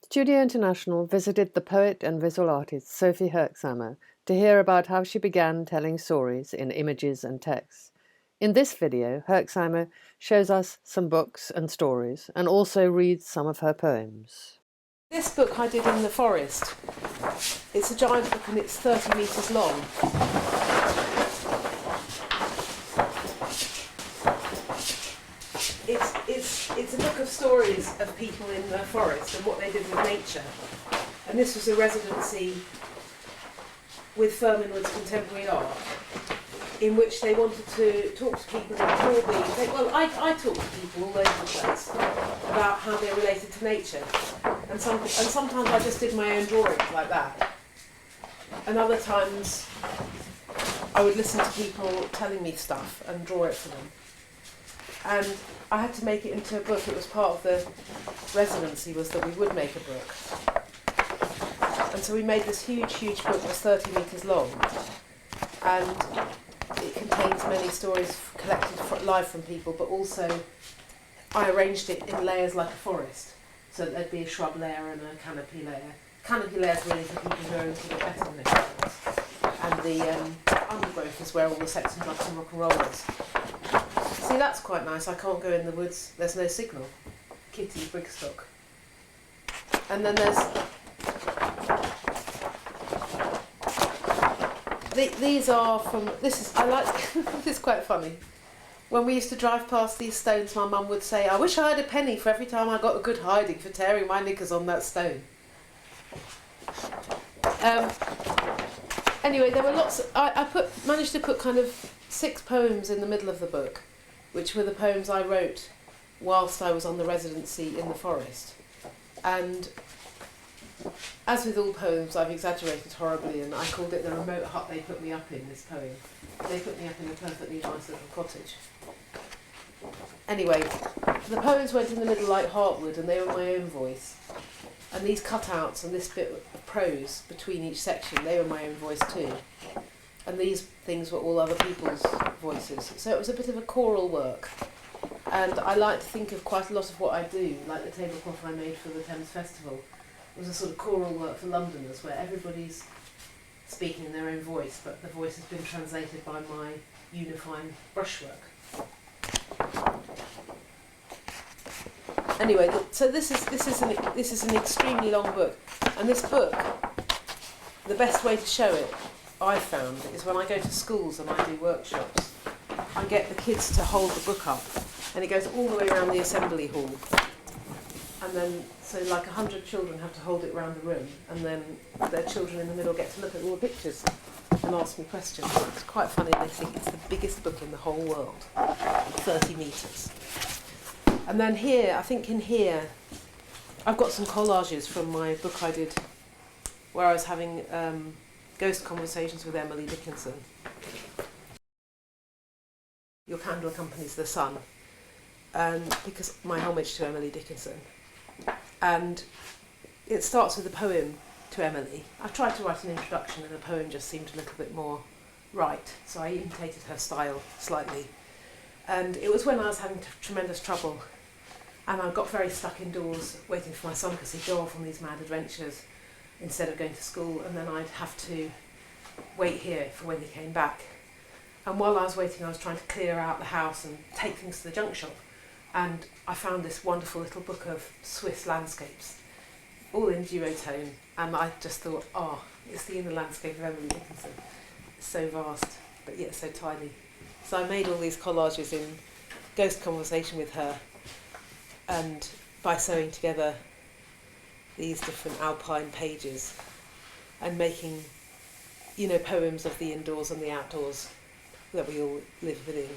Studio International visited the poet and visual artist Sophie Herxheimer to hear about how she began telling stories in images and text. In this video, Herxheimer shows us some books and stories and also reads some of her poems. This book I did in the forest. It's a giant book and it's 30 metres long. It's a book of stories of people in the forest and what they did with nature. And this was a residency with Firminwood's contemporary art, in which they wanted to talk to people in Corby. I talk to people all over the place about how they related to nature. And sometimes I just did my own drawings like that. And other times I would listen to people telling me stuff and draw it for them. And I had to make it into a book. It was part of the residency, was that we would make a book. And so we made this huge book that's 30 metres long. And it contains many stories collected live from people, but also I arranged it in layers like a forest. So there'd be a shrub layer and a canopy layer. Canopy layers really for people who are into the better than experience. And the undergrowth is where all the sex and drugs and rock and roll is. See, that's quite nice. I can't go in the woods. There's no signal. Kitty, Brixton. And then there's... These are from... I like... This is quite funny. When we used to drive past these stones, my mum would say, "I wish I had a penny for every time I got a good hiding for tearing my knickers on that stone." Anyway, there were lots... I managed to put kind of 6 poems in the middle of the book, which were the poems I wrote whilst I was on the residency in the forest. And as with all poems, I've exaggerated horribly, and I called it the remote hut they put me up in, this poem. They put me up in a perfectly nice little cottage. Anyway, the poems went in the middle like heartwood, and they were my own voice. And these cutouts and this bit of prose between each section, they were my own voice too. And these things were all other people's voices. So it was a bit of a choral work. And I like to think of quite a lot of what I do, like the tablecloth I made for the Thames Festival. It was a sort of choral work for Londoners, where everybody's speaking in their own voice, but the voice has been translated by my unifying brushwork. Anyway, so this is an extremely long book, and this book, the best way to show it, I've found, is when I go to schools and I do workshops. I get the kids to hold the book up, and it goes all the way around the assembly hall. And then, so like 100 children have to hold it around the room, and then their children in the middle get to look at all the pictures and ask me questions. It's quite funny, they think it's the biggest book in the whole world, 30 metres. And then here, I think in here, I've got some collages from my book I did, where I was having ghost conversations with Emily Dickinson. Your candle accompanies the sun, and because my homage to Emily Dickinson. And it starts with a poem to Emily. I've tried to write an introduction, and the poem just seemed a little bit more right, so I imitated her style slightly. And it was when I was having tremendous trouble, and I got very stuck indoors waiting for my son, because he'd go off on these mad adventures instead of going to school, and then I'd have to wait here for when he came back. And while I was waiting, I was trying to clear out the house and take things to the junk shop. And I found this wonderful little book of Swiss landscapes, all in duotone. And I just thought, it's the inner landscape of Emily Dickinson. It's so vast, but yet so tiny. So I made all these collages in ghost conversation with her, and by sewing together these different alpine pages and making, poems of the indoors and the outdoors that we all live within.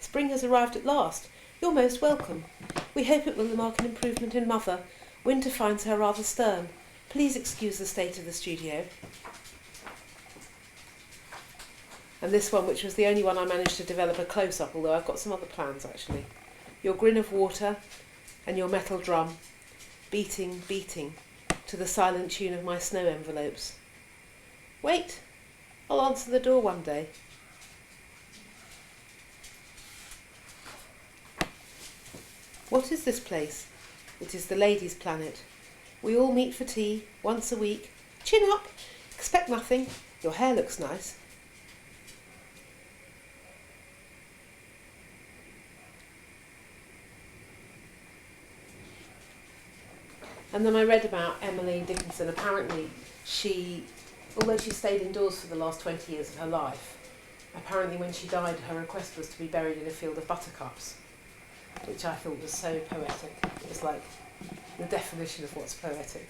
Spring has arrived at last. You're most welcome. We hope it will mark an improvement in Mother. Winter finds her rather stern. Please excuse the state of the studio. And this one, which was the only one I managed to develop a close-up, although I've got some other plans actually. Your grin of water and your metal drum, beating, beating, to the silent tune of my snow envelopes. Wait, I'll answer the door one day. What is this place? It is the ladies' planet. We all meet for tea once a week. Chin up. Expect nothing. Your hair looks nice. And then I read about Emily Dickinson. Apparently although she stayed indoors for the last 20 years of her life, apparently when she died her request was to be buried in a field of buttercups, which I thought was so poetic. It was like the definition of what's poetic.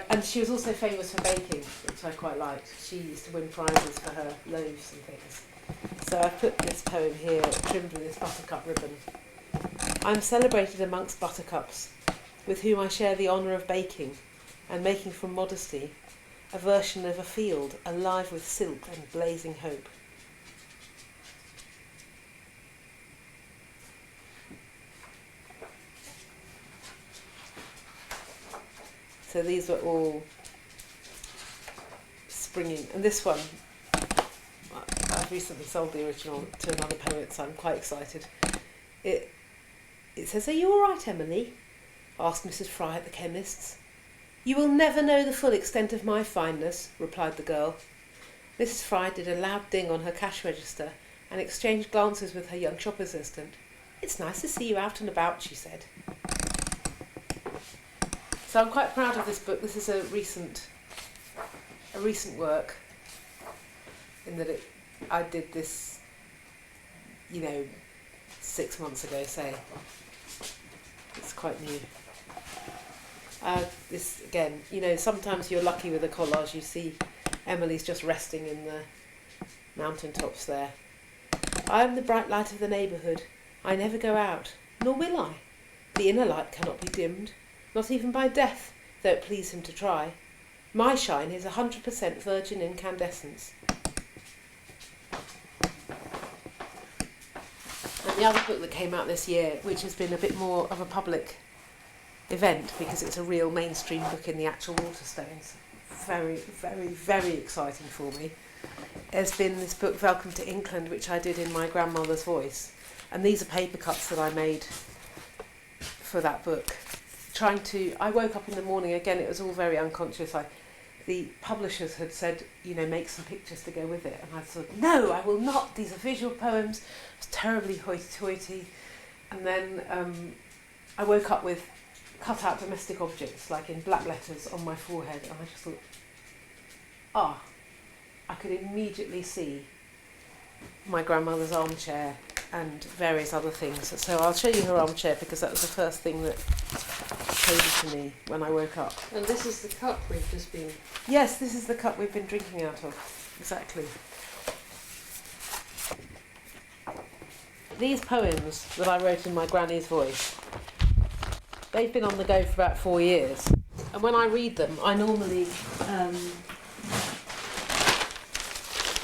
And she was also famous for baking, which I quite liked. She used to win prizes for her loaves and things. So I've put this poem here, trimmed with this buttercup ribbon. I'm celebrated amongst buttercups, with whom I share the honour of baking, and making from modesty a version of a field alive with silk and blazing hope. So these were all springing, and this one, I've recently sold the original to another poet, so I'm quite excited. It says, "Are you all right, Emily?" asked Mrs. Fry at the chemist's. "You will never know the full extent of my fineness," replied the girl. Mrs. Fry did a loud ding on her cash register and exchanged glances with her young shop assistant. "It's nice to see you out and about," she said. So I'm quite proud of this book. This is a recent work, in that I did this, 6 months ago, say. It's quite new. This again, sometimes you're lucky with a collage. You see Emily's just resting in the mountaintops there. "I am the bright light of the neighbourhood. I never go out, nor will I. The inner light cannot be dimmed, not even by death, though it please him to try. My shine is 100% virgin incandescence." And the other book that came out this year, which has been a bit more of a public event because it's a real mainstream book in the actual Waterstones, very, very, very exciting for me, has been this book Welcome to England, which I did in my grandmother's voice. And these are paper cuts that I made for that book. I woke up in the morning, again it was all very unconscious. The publishers had said, make some pictures to go with it, and I thought, no, I will not, these are visual poems. I was terribly hoity-toity. And then I woke up with cut out domestic objects, like in black letters on my forehead, and I just thought, I could immediately see my grandmother's armchair and various other things. So I'll show you her armchair because that was the first thing that came to me when I woke up. And this is the cup we've just been... Yes, this is the cup we've been drinking out of. Exactly. These poems that I wrote in my granny's voice, they've been on the go for about 4 years. And when I read them, I normally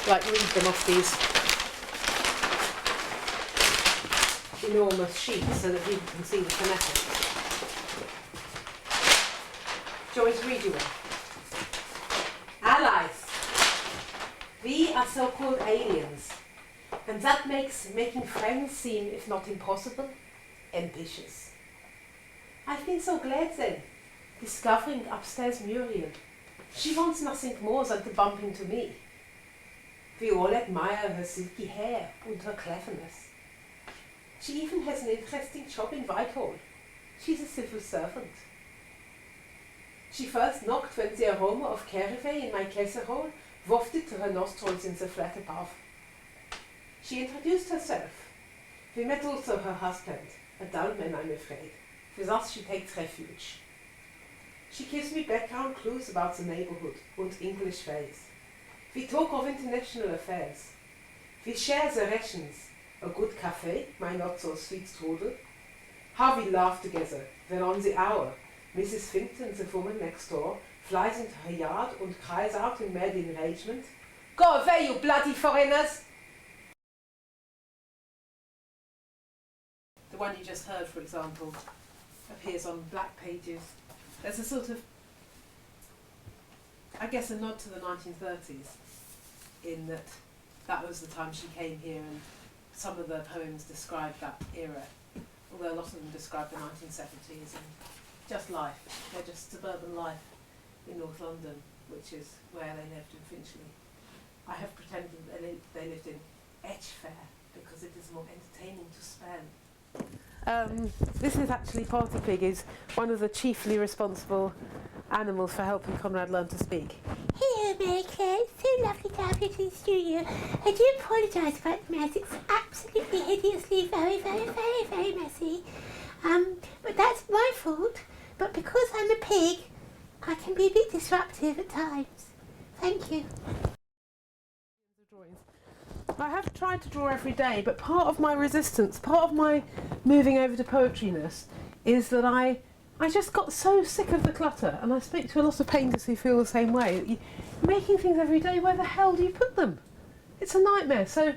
read them off these enormous sheets so that people can see the phonetics. Do you want me to read you one? Allies. We are so-called aliens, and that makes making friends seem, if not impossible, ambitious. I've been so glad then, discovering upstairs Muriel. She wants nothing more than to bump into me. We all admire her silky hair and her cleverness. She even has an interesting job in Whitehall. She's a civil servant. She first knocked when the aroma of caraway in my casserole wafted to her nostrils in the flat above. She introduced herself. We met also her husband, a dull man, I'm afraid. With us she takes refuge. She gives me background clues about the neighbourhood and English ways. We talk of international affairs. We share the rations, a good café, my not-so-sweet strudel. How we laugh together when on the hour Mrs. Finkton, the woman next door, flies into her yard and cries out in mad enragement, "Go away, you bloody foreigners!" The one you just heard, for example, appears on Black Pages. There's a sort of, I guess, a nod to the 1930s, in that was the time she came here, and some of the poems describe that era, although a lot of them describe the 1970s and just life. They're just suburban life in North London, which is where they lived in Finchley. I have pretended they lived in Edgefair because it is more entertaining to spell. This is actually Party Pig, is one of the chiefly responsible animals for helping Conrad learn to speak. Hello, America. It's so lovely to have you to the studio. I do apologise about the mess. It's absolutely hideously very, very, very, very messy. But that's my fault. But because I'm a pig, I can be a bit disruptive at times. Thank you. I have tried to draw every day, but part of my resistance, part of my moving over to poetryness, is that I just got so sick of the clutter, and I speak to a lot of painters who feel the same way. Making things every day, where the hell do you put them? It's a nightmare. So,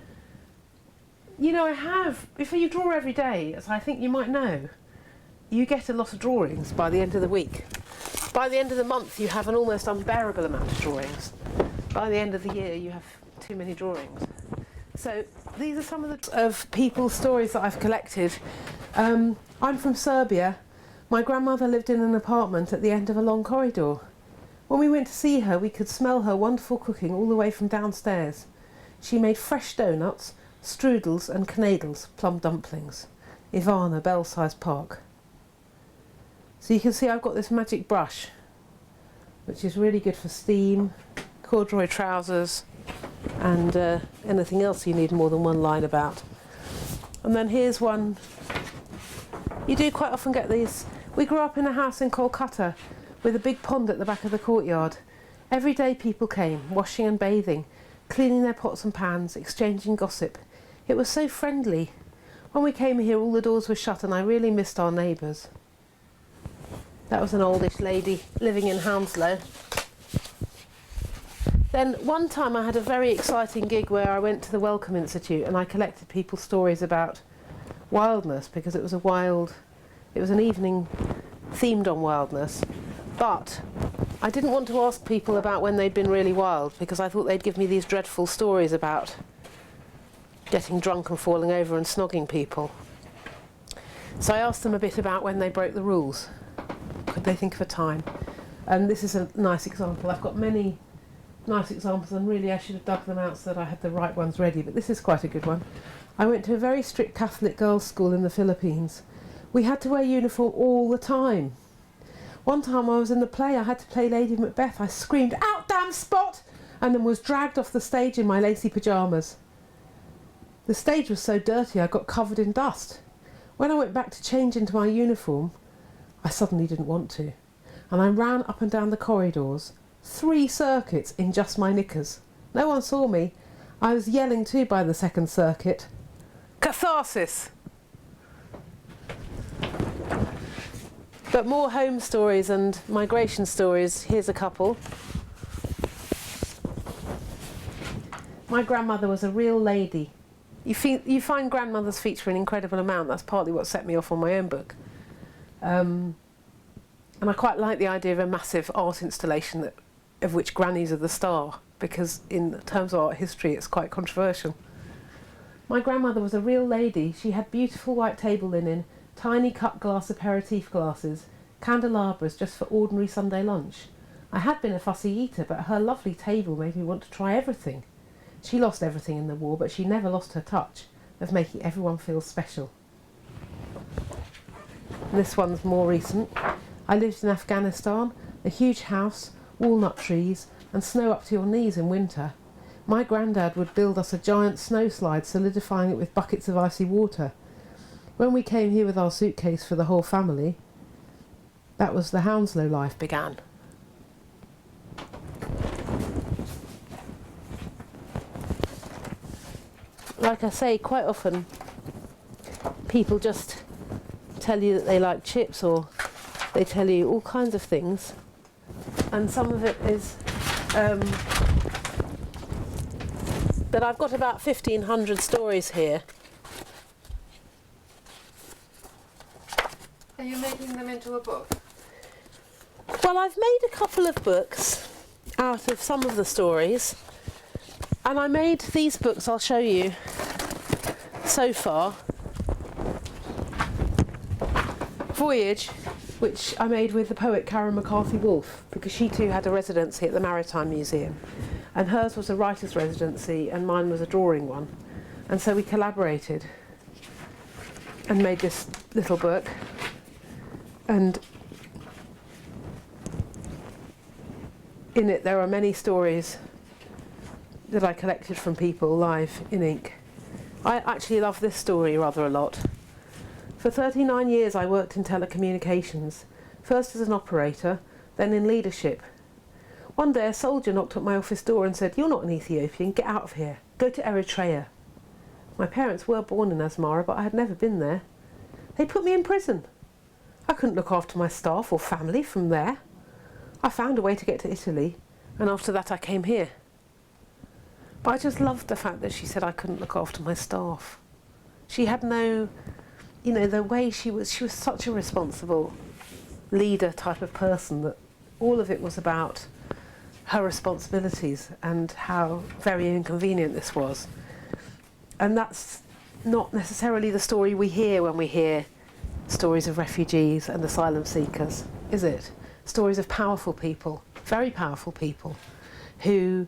you know, if you draw every day, as I think you might know, you get a lot of drawings by the end of the week. By the end of the month, you have an almost unbearable amount of drawings. By the end of the year, you have too many drawings. So these are some of people's stories that I've collected. I'm from Serbia. My grandmother lived in an apartment at the end of a long corridor. When we went to see her, we could smell her wonderful cooking all the way from downstairs. She made fresh donuts, strudels and knedels, plum dumplings. Ivana, Belsize Park. So you can see I've got this magic brush, which is really good for steam, corduroy trousers, and anything else you need more than one line about. And then here's one. You do quite often get these. We grew up in a house in Kolkata with a big pond at the back of the courtyard. Every day people came, washing and bathing, cleaning their pots and pans, exchanging gossip. It was so friendly. When we came here, all the doors were shut, and I really missed our neighbours. That was an oldish lady living in Hounslow. Then one time I had a very exciting gig where I went to the Wellcome Institute and I collected people's stories about wildness, because it was an evening themed on wildness. But I didn't want to ask people about when they'd been really wild, because I thought they'd give me these dreadful stories about getting drunk and falling over and snogging people. So I asked them a bit about when they broke the rules. Could they think of a time? And this is a nice example. I've got many nice examples, and really I should have dug them out so that I had the right ones ready, but this is quite a good one. I went to a very strict Catholic girls' school in the Philippines. We had to wear uniform all the time. One time I was in the play, I had to play Lady Macbeth. I screamed, "Out, damn spot!" and then was dragged off the stage in my lacy pyjamas. The stage was so dirty I got covered in dust. When I went back to change into my uniform, I suddenly didn't want to, and I ran up and down the corridors, 3 circuits in just my knickers. No one saw me. I was yelling too by the second circuit. Catharsis! But more home stories and migration stories. Here's a couple. My grandmother was a real lady. You find grandmothers feature an incredible amount. That's partly what set me off on my own book. And I quite like the idea of a massive art installation of which grannies are the star, because in terms of art history it's quite controversial. My grandmother was a real lady. She had beautiful white table linen, tiny cut glass aperitif glasses, candelabras just for ordinary Sunday lunch. I had been a fussy eater, but her lovely table made me want to try everything. She lost everything in the war, but she never lost her touch of making everyone feel special. This one's more recent. I lived in Afghanistan, a huge house, walnut trees, and snow up to your knees in winter. My granddad would build us a giant snow slide, solidifying it with buckets of icy water. When we came here with our suitcase for the whole family, that was the Hounslow life began. Like I say, quite often people just tell you that they like chips, or they tell you all kinds of things, and some of it is but I've got about 1,500 stories here. Are you making them into a book? Well, I've made a couple of books out of some of the stories, and I made these books I'll show you so far. Voyage, which I made with the poet Karen McCarthy-Wolf, because she too had a residency at the Maritime Museum, and hers was a writer's residency and mine was a drawing one, and so we collaborated and made this little book. And in it there are many stories that I collected from people live in ink. I actually love this story rather a lot. For 39 years I worked in telecommunications, first as an operator, then in leadership. One day a soldier knocked at my office door and said, "You're not an Ethiopian, get out of here, go to Eritrea." My parents were born in Asmara, but I had never been there. They put me in prison. I couldn't look after my staff or family from there. I found a way to get to Italy, and after that I came here. But I just loved the fact that she said I couldn't look after my staff. She had no, you know, the way she was such a responsible leader type of person that all of it was about her responsibilities and how very inconvenient this was. And that's not necessarily the story we hear when we hear stories of refugees and asylum seekers, is it? Stories of powerful people, very powerful people, who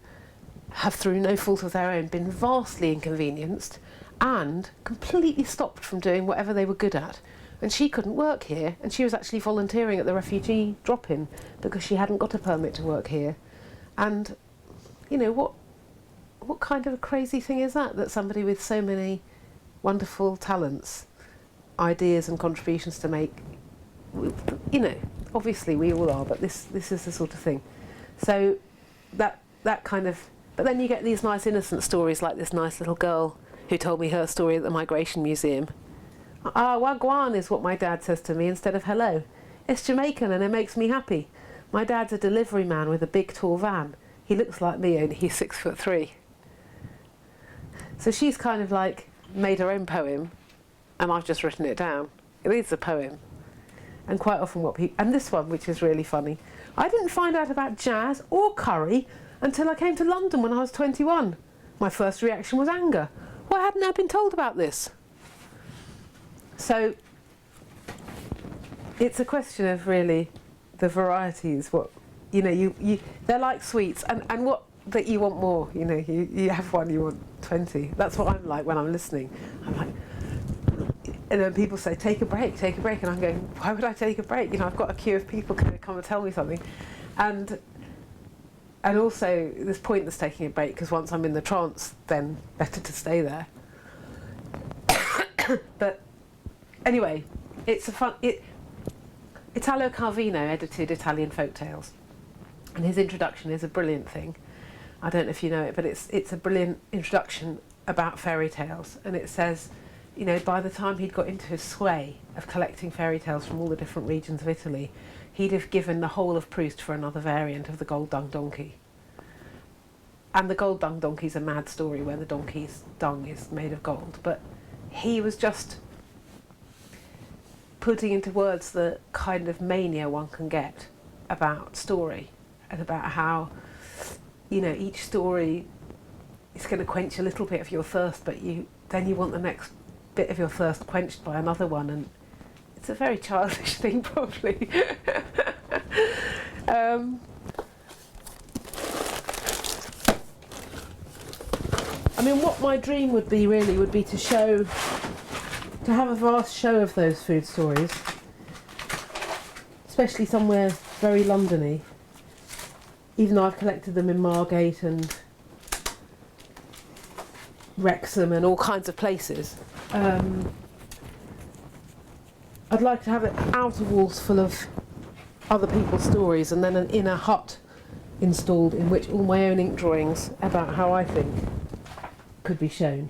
have, through no fault of their own, been vastly inconvenienced and completely stopped from doing whatever they were good at. And she couldn't work here, and she was actually volunteering at the refugee drop-in because she hadn't got a permit to work here. And, you know, what kind of a crazy thing is that, that somebody with so many wonderful talents, ideas and contributions to make, you know, obviously we all are, but this is the sort of thing. So that kind of, but then you get these nice innocent stories like this nice little girl who told me her story at the Migration Museum. "Ah, wagwan" is what my dad says to me instead of hello. It's Jamaican and it makes me happy. My dad's a delivery man with a big tall van. He looks like me, only he's 6'3". So she's kind of like made her own poem, and I've just written it down. It is a poem. And quite often what people, and this one, which is really funny, I didn't find out about jazz or curry until I came to London when I was 21. My first reaction was anger. Why hadn't I been told about this? So it's a question of really the varieties. What, you know, they're like sweets, and what that you want more. You know, you have one, you want 20. That's what I'm like when I'm listening. I'm like, and then people say, take a break, and I'm going, why would I take a break? You know, I've got a queue of people going to come and tell me something, and also there's pointless taking a break because once I'm in the trance, then better to stay there. But anyway, it's a fun. Italo Calvino edited Italian Folktales, and his introduction is a brilliant thing. I don't know if you know it, but it's a brilliant introduction about fairy tales, and it says, you know, by the time he'd got into his sway of collecting fairy tales from all the different regions of Italy, he'd have given the whole of Proust for another variant of the Gold Dung Donkey. And the Gold Dung Donkey's a mad story where the donkey's dung is made of gold, but he was just putting into words the kind of mania one can get about story, and about how, you know, each story is going to quench a little bit of your thirst, but then you want the next bit of your thirst quenched by another one, and it's a very childish thing probably. I mean, what my dream would be really would be to have a vast show of those food stories, especially somewhere very Londony, even though I've collected them in Margate and Wrexham and all kinds of places. I'd like to have it outer walls full of other people's stories, and then an inner hut installed in which all my own ink drawings about how I think could be shown.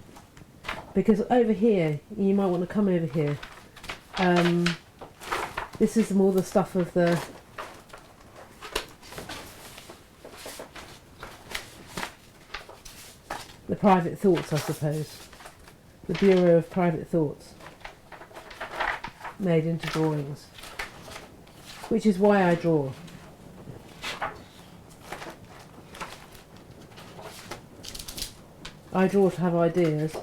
Because over here, you might want to come over here, this is more the stuff of the private thoughts, I suppose. The Bureau of Private Thoughts, made into drawings, which is why I draw. I draw to have ideas.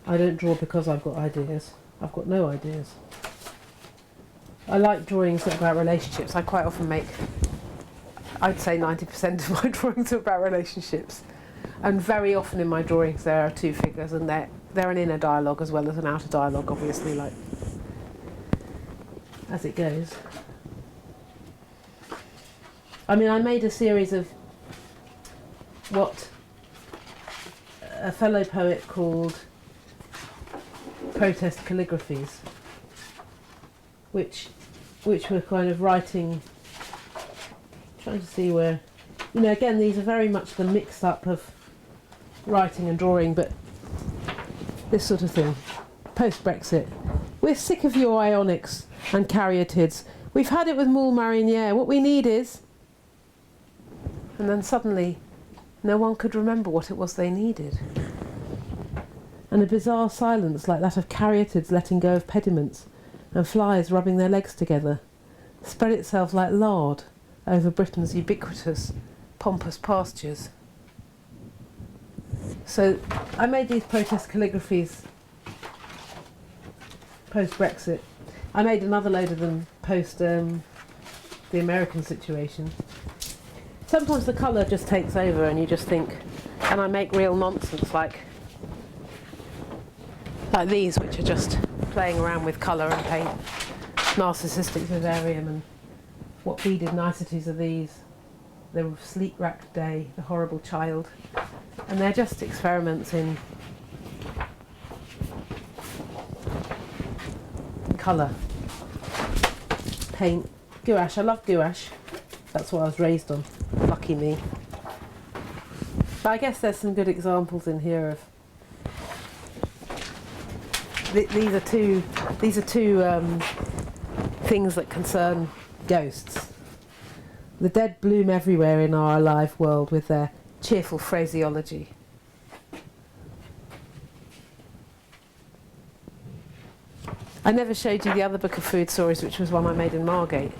I don't draw because I've got ideas. I've got no ideas. I like drawings that are about relationships. I quite often make, I'd say 90% of my drawings are about relationships. And very often in my drawings there are two figures, and they're an inner dialogue as well as an outer dialogue, obviously, like as it goes. I mean, I made a series of what a fellow poet called protest calligraphies, which were kind of writing, trying to see where, you know, again, these are very much the mix up of writing and drawing, but this sort of thing. Post-Brexit. We're sick of your ionics and caryatids. We've had it with Moule Marinière. What we need is... And then suddenly, no one could remember what it was they needed. And a bizarre silence like that of caryatids letting go of pediments and flies rubbing their legs together spread itself like lard over Britain's ubiquitous, pompous pastures. So I made these protest calligraphies post-Brexit. I made another load of them post the American situation. Sometimes the colour just takes over and you just think, and I make real nonsense like these, which are just playing around with colour and paint. Narcissistic vivarium, and what beaded niceties are these? The sleep-racked day, the horrible child. And they're just experiments in colour, paint, gouache. I love gouache. That's what I was raised on. Lucky me. But I guess there's some good examples in here of these are two things that concern ghosts. The dead bloom everywhere in our alive world with their cheerful phraseology. I never showed you the other book of food stories, which was one I made in Margate.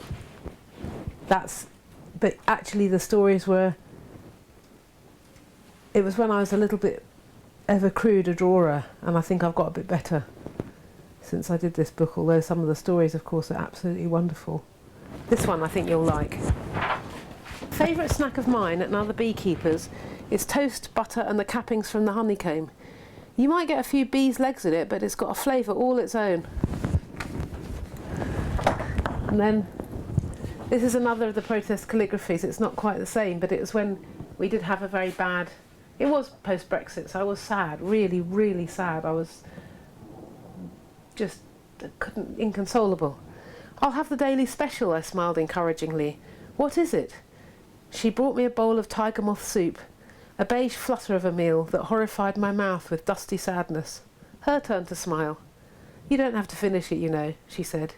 But actually the stories were, it was when I was a little bit of a crude a drawer, and I think I've got a bit better since I did this book, although some of the stories, of course, are absolutely wonderful. This one I think you'll like. Favourite snack of mine and other beekeepers is toast, butter and the cappings from the honeycomb. You might get a few bees' legs in it, but it's got a flavour all its own. And then this is another of the protest calligraphies. It's not quite the same, but it was when we did have a very bad... It was post-Brexit, so I was sad, really, really sad. I was just inconsolable. I'll have the daily special, I smiled encouragingly. What is it? She brought me a bowl of tiger moth soup, a beige flutter of a meal that horrified my mouth with dusty sadness. Her turn to smile. You don't have to finish it, you know, she said.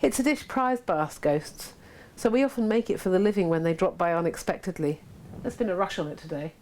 It's a dish prized by us ghosts, so we often make it for the living when they drop by unexpectedly. There's been a rush on it today.